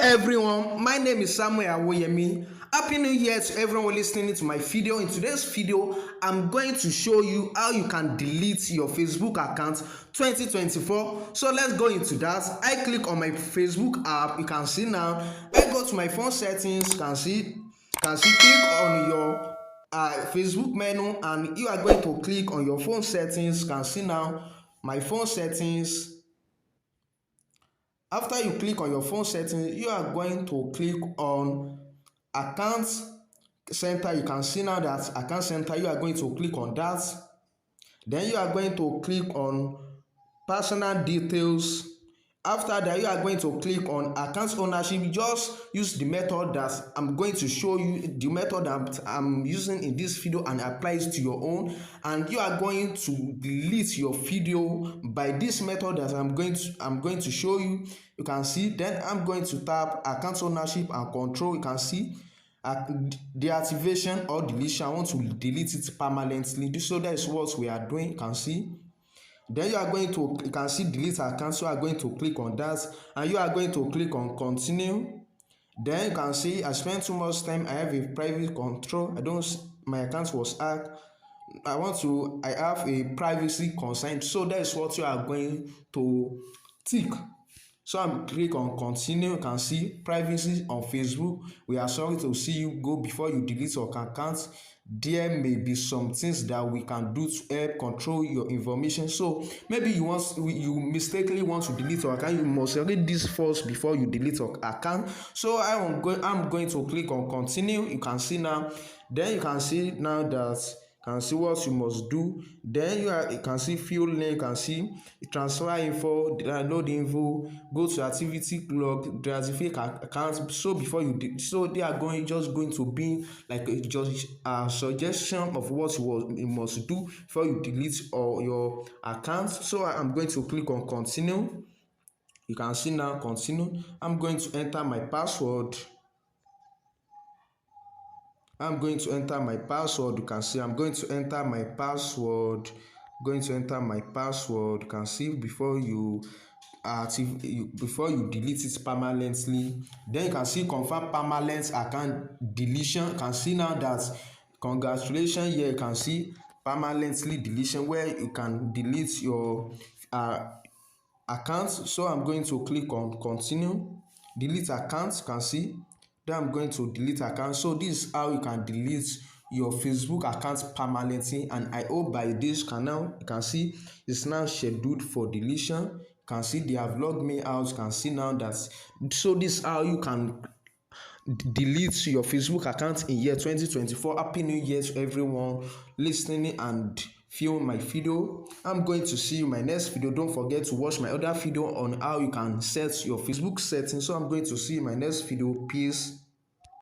everyone, my name is Samuel Awoyemi. Happy New Year to everyone listening to my video. In today's video, I'm going to show you how you can delete your Facebook account 2024. So let's go into that. I click on my Facebook app. You can see now. I go to my phone settings. You can see click on your Facebook menu, and you are going to click on your phone settings. You can see now my phone settings. After you click on your phone settings, you are going to click on account center. You can see now that account center, you are going to click on that. Then you are going to click on personal details. After that, you are going to click on account ownership. Just use the method that I'm going to show you, the method that I'm using in this video, and apply it to your own. And you are going to delete your video by this method that I'm going to show you. You can see. Then I'm going to tap account ownership and control. You can see deactivation or deletion. I want to delete it permanently. So that is what we are doing. You can see. Then you can see delete account. So you are going to click on that, and you are going to click on continue. Then you can see I spent too much time. I have a private control. My account was hacked. I have a privacy consent. So that is what you are going to tick. So I'm click on continue. You can see privacy on Facebook. We are sorry to see you go. Before you delete your account, there may be some things that we can do to help control your information. So maybe you mistakenly want to delete your account. You must read this first before you delete your account. So I'm going to click on continue. You can see now. Then you can see now that can see what you must do. Then you can see field name. You can see transfer info, download info, go to activity log, deactivate account. So before you so they are just going to be like just a suggestion of what you must do before you delete your account. So I'm going to click on continue. You can see now continue. I'm going to enter my password. I'm going to enter my password. You can see I'm going to enter my password. You can see before you delete it permanently. Then you can see confirm permanent account deletion. You can see now that congratulations. Here you can see permanently deletion, where you can delete your account. So I'm going to click on continue, delete account. You can see. Then I'm going to delete account. So this is how you can delete your Facebook account permanently. And I hope by this canal, you can see it's now scheduled for deletion. You can see they have logged me out. You can see now that. So this is how you can delete your Facebook account in year 2024. Happy New Year to everyone listening and viewing my video. I'm going to see you in my next video. Don't forget to watch my other video on how you can set your Facebook settings. So I'm going to see you in my next video. Peace.